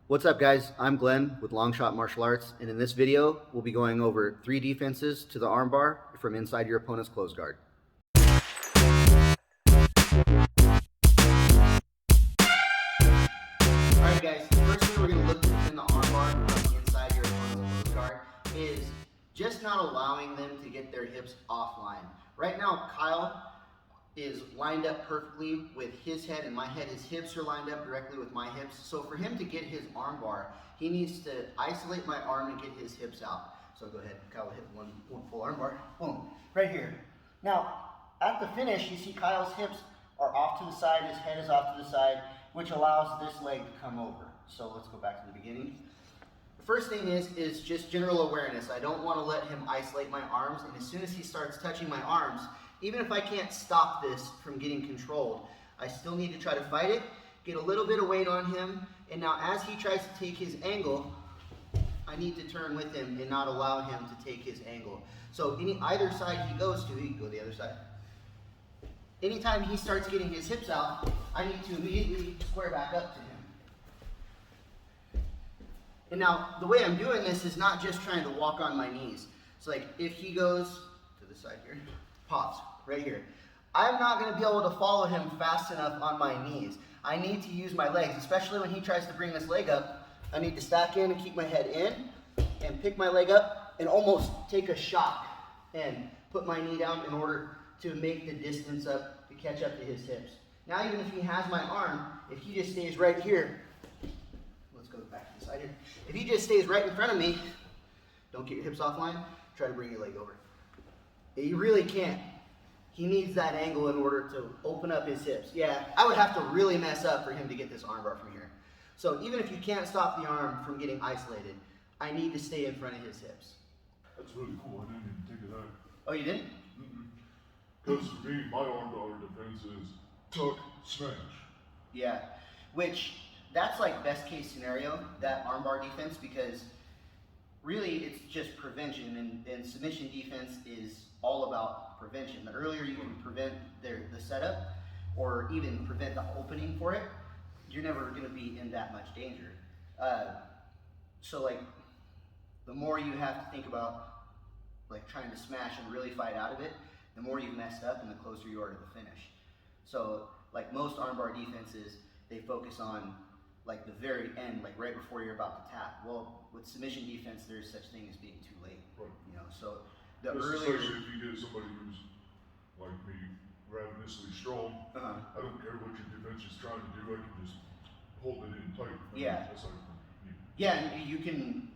What's up, guys? I'm Glenn with LongShot Martial Arts, and in this video, we'll be going over 3 defenses to the armbar from inside your opponent's close guard. Alright guys, the first thing we're going to look to defend the armbar from inside your opponent's close guard is just not allowing them to get their hips offline. Right now, Kyle is lined up perfectly with his head and my head. His hips are lined up directly with my hips. So for him to get his arm bar, he needs to isolate my arm and get his hips out. So go ahead, Kyle, hit one full arm bar. Boom, right here. Now, at the finish, you see Kyle's hips are off to the side, his head is off to the side, which allows this leg to come over. So let's go back to the beginning. The first thing is just general awareness. I don't want to let him isolate my arms, and as soon as he starts touching my arms, even if I can't stop this from getting controlled, I still need to try to fight it, get a little bit of weight on him, and now as he tries to take his angle, I need to turn with him and not allow him to take his angle. So either side he goes to, he can go the other side. Anytime he starts getting his hips out, I need to immediately square back up to him. And now, the way I'm doing this is not just trying to walk on my knees. So like, if he goes to the side here, pops, right here. I'm not going to be able to follow him fast enough on my knees. I need to use my legs, especially when he tries to bring this leg up. I need to stack in and keep my head in and pick my leg up and almost take a shot and put my knee down in order to make the distance up to catch up to his hips. Now even if he has my arm, if he just stays right here, let's go back to the side here. If he just stays right in front of me, don't get your hips offline, try to bring your leg over. You really can't. He needs that angle in order to open up his hips. Yeah, I would have to really mess up for him to get this armbar from here. So even if you can't stop the arm from getting isolated, I need to stay in front of his hips. That's really cool. I didn't even think of that. Oh, you didn't? Because for me, my armbar defense is tuck, smash. Yeah, which that's like best case scenario, that armbar defense, because really it's just prevention, and submission defense is all about prevention. The earlier you can prevent the setup or even prevent the opening for it, you're never going to be in that much danger. So like, the more you have to think about like trying to smash and really fight out of it, the more you've messed up and the closer you are to the finish. So like most armbar defenses, they focus on like the very end, like right before you're about to tap. Well, with submission defense, there's such thing as being too late. Right. You know, so the Especially earlier, if you get somebody who's like me, ravenously strong. I don't care what your defense is trying to do. I can just hold it in tight. Yeah. That's like, yeah, and you can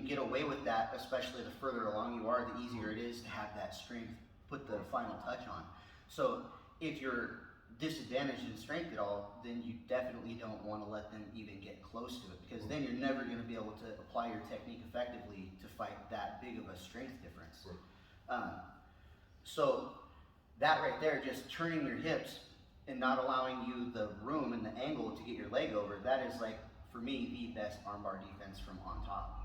get away with that, especially the further along you are, the easier it is to have that strength put the final touch on. So if you're disadvantaged in strength at all, then you definitely don't want to let them even get close to it, because then you're never going to be able to apply your technique effectively to fight that big of a strength difference. Right. So that right there, just turning your hips and not allowing you the room and the angle to get your leg over, that is like, for me, the best armbar defense from on top.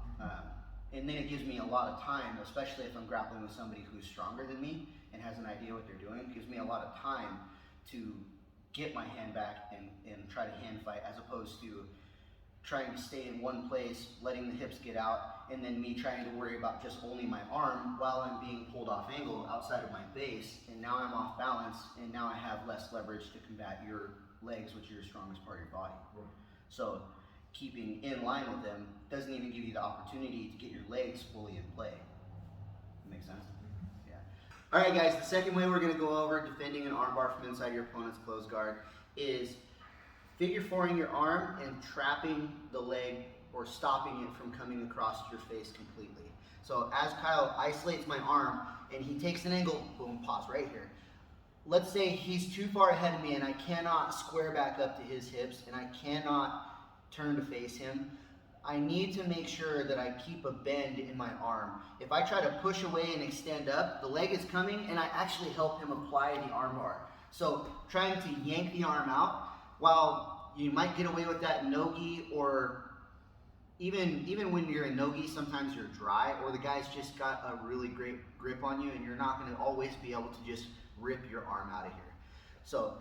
And then it gives me a lot of time, especially if I'm grappling with somebody who's stronger than me and has an idea what they're doing. It gives me a lot of time to get my hand back and try to hand fight, as opposed to trying to stay in one place, letting the hips get out, and then me trying to worry about just only my arm while I'm being pulled off angle outside of my base, and now I'm off balance, and now I have less leverage to combat your legs, which are your strongest part of your body. Right. So keeping in line with them doesn't even give you the opportunity to get your legs fully in play. Make sense? Yeah. All right, guys, the second way we're going to go over defending an armbar from inside your opponent's close guard is figure fouring your arm and trapping the leg or stopping it from coming across your face completely. So as Kyle isolates my arm and he takes an angle, boom, pause right here. Let's say he's too far ahead of me and I cannot square back up to his hips and I cannot turn to face him. I need to make sure that I keep a bend in my arm. If I try to push away and extend up, the leg is coming and I actually help him apply the armbar. So trying to yank the arm out, while you might get away with that in no-gi, or even when you're in no-gi, sometimes you're dry or the guy's just got a really great grip on you and you're not going to always be able to just rip your arm out of here. So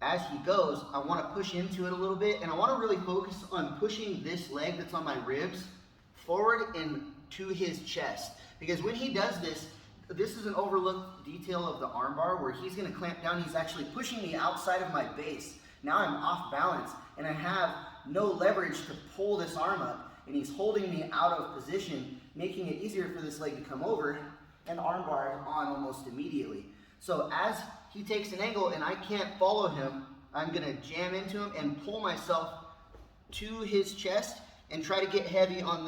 As he goes, I want to push into it a little bit, and I want to really focus on pushing this leg that's on my ribs forward and to his chest. Because when he does this, this is an overlooked detail of the armbar where he's going to clamp down. He's actually pushing me outside of my base. Now I'm off balance, and I have no leverage to pull this arm up, and he's holding me out of position, making it easier for this leg to come over, and the armbar is on almost immediately. So as he takes an angle and I can't follow him, I'm going to jam into him and pull myself to his chest and try to get heavy on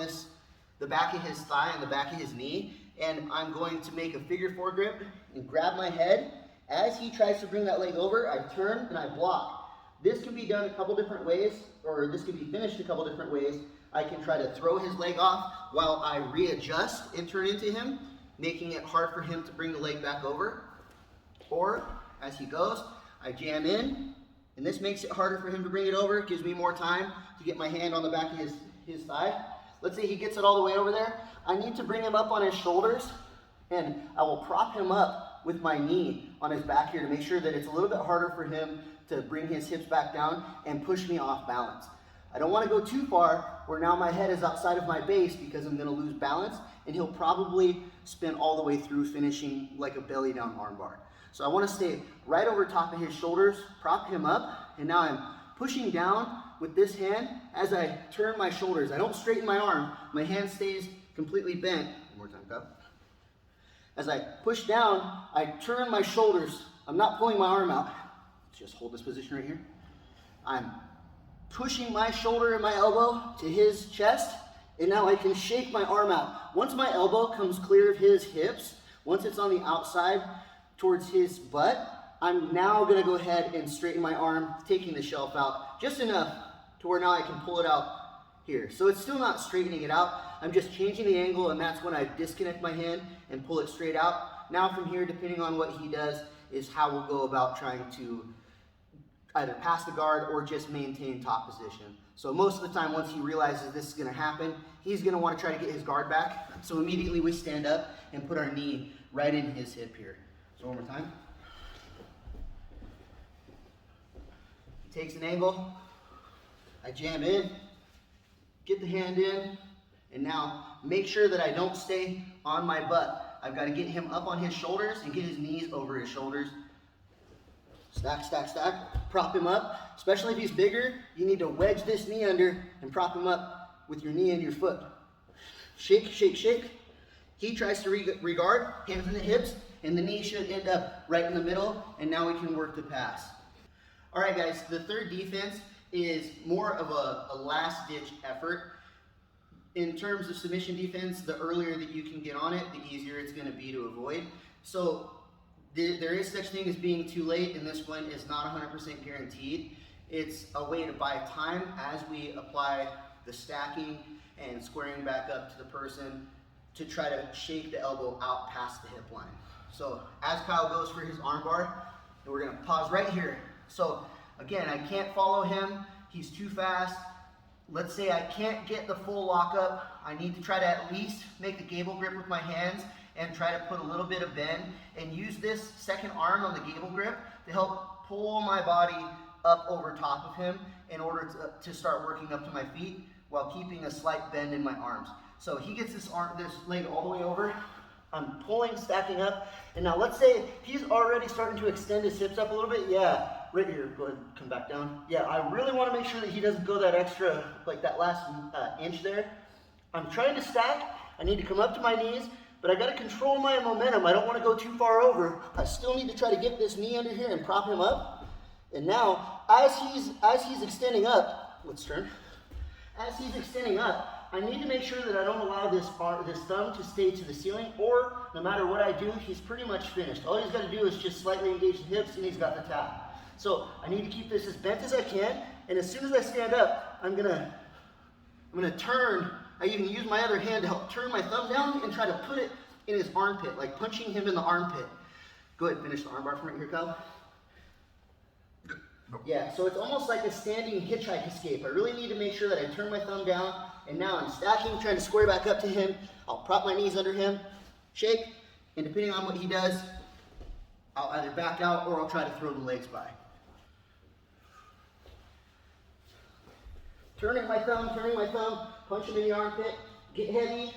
the back of his thigh and the back of his knee. And I'm going to make a figure 4 grip and grab my head. As he tries to bring that leg over, I turn and I block. This can be done a couple different ways, or this can be finished a couple different ways. I can try to throw his leg off while I readjust and turn into him, making it hard for him to bring the leg back over. Or, as he goes, I jam in, and this makes it harder for him to bring it over. It gives me more time to get my hand on the back of his thigh. Let's say he gets it all the way over there. I need to bring him up on his shoulders, and I will prop him up with my knee on his back here to make sure that it's a little bit harder for him to bring his hips back down and push me off balance. I don't want to go too far where now my head is outside of my base because I'm going to lose balance, and he'll probably spin all the way through, finishing like a belly down armbar. So I want to stay right over top of his shoulders, prop him up, and now I'm pushing down with this hand as I turn my shoulders. I don't straighten my arm. My hand stays completely bent. One more time, go. As I push down, I turn my shoulders. I'm not pulling my arm out. Just hold this position right here. I'm pushing my shoulder and my elbow to his chest, and now I can shake my arm out. Once my elbow comes clear of his hips, once it's on the outside towards his butt, I'm now going to go ahead and straighten my arm, taking the shelf out just enough to where now I can pull it out here. So it's still not straightening it out. I'm just changing the angle, and that's when I disconnect my hand and pull it straight out. Now from here, depending on what he does, is how we'll go about trying to either pass the guard or just maintain top position. So most of the time, once he realizes this is going to happen, he's going to want to try to get his guard back. So immediately we stand up and put our knee right in his hip here. So one more time. He takes an angle. I jam in, get the hand in, and now make sure that I don't stay on my butt. I've got to get him up on his shoulders and get his knees over his shoulders. Stack, stack, stack. Prop him up. Especially if he's bigger, you need to wedge this knee under and prop him up with your knee and your foot. Shake, shake, shake. He tries to regard, hands in the hips, and the knee should end up right in the middle, and now we can work the pass. All right, guys, the third defense is more of a last-ditch effort. In terms of submission defense, the earlier that you can get on it, the easier it's going to be to avoid. So there is such thing as being too late, and this one is not 100% guaranteed. It's a way to buy time as we apply the stacking and squaring back up to the person to try to shake the elbow out past the hip line. So as Kyle goes for his armbar, we're going to pause right here. So again, I can't follow him. He's too fast. Let's say I can't get the full lockup. I need to try to at least make a gable grip with my hands and try to put a little bit of bend and use this second arm on the gable grip to help pull my body up over top of him in order to start working up to my feet while keeping a slight bend in my arms. So he gets this leg all the way over. I'm pulling, stacking up, and now let's say he's already starting to extend his hips up a little bit. Yeah, right here, go ahead, come back down. Yeah, I really want to make sure that he doesn't go that extra, like that last inch there. I'm trying to stack. I need to come up to my knees, but I got to control my momentum. I don't want to go too far over. I still need to try to get this knee under here and prop him up. And now, as he's extending up, let's turn. As he's extending up, I need to make sure that I don't allow this thumb to stay to the ceiling, or no matter what I do, he's pretty much finished. All he's got to do is just slightly engage the hips, and he's got the tap. So I need to keep this as bent as I can, and as soon as I stand up, I'm gonna turn. I even use my other hand to help turn my thumb down and try to put it in his armpit, like punching him in the armpit. Go ahead and finish the armbar from right here, Kyle. Yeah, so it's almost like a standing hitchhike escape. I really need to make sure that I turn my thumb down, and now I'm stacking, trying to square back up to him. I'll prop my knees under him, shake, and depending on what he does, I'll either back out or I'll try to throw the legs by. turning my thumb, punch him in the armpit, get heavy,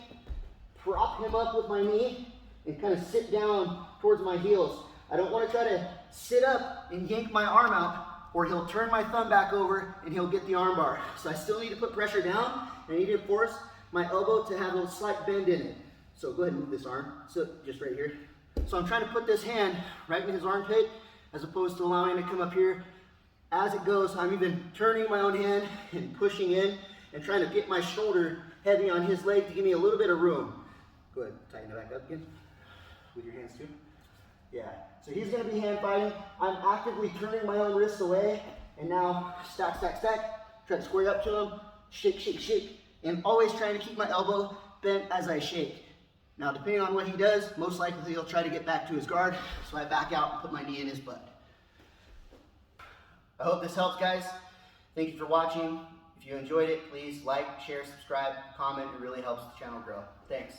prop him up with my knee, and kind of sit down towards my heels. I don't want to try to sit up and yank my arm out, or he'll turn my thumb back over and he'll get the arm bar. So I still need to put pressure down, and I need to force my elbow to have a slight bend in it. So go ahead and move this arm, so just right here. So I'm trying to put this hand right in his armpit, as opposed to allowing it to come up here. As it goes, I'm even turning my own hand and pushing in and trying to get my shoulder heavy on his leg to give me a little bit of room. Go ahead, tighten it back up again with your hands too. Yeah, so he's gonna be hand fighting. I'm actively turning my own wrists away, and now stack, stack, stack. Try to square up to him, shake, shake, shake, and always trying to keep my elbow bent as I shake. Now, depending on what he does, most likely he'll try to get back to his guard, so I back out and put my knee in his butt. I hope this helps, guys. Thank you for watching. If you enjoyed it, please like, share, subscribe, comment. It really helps the channel grow. Thanks.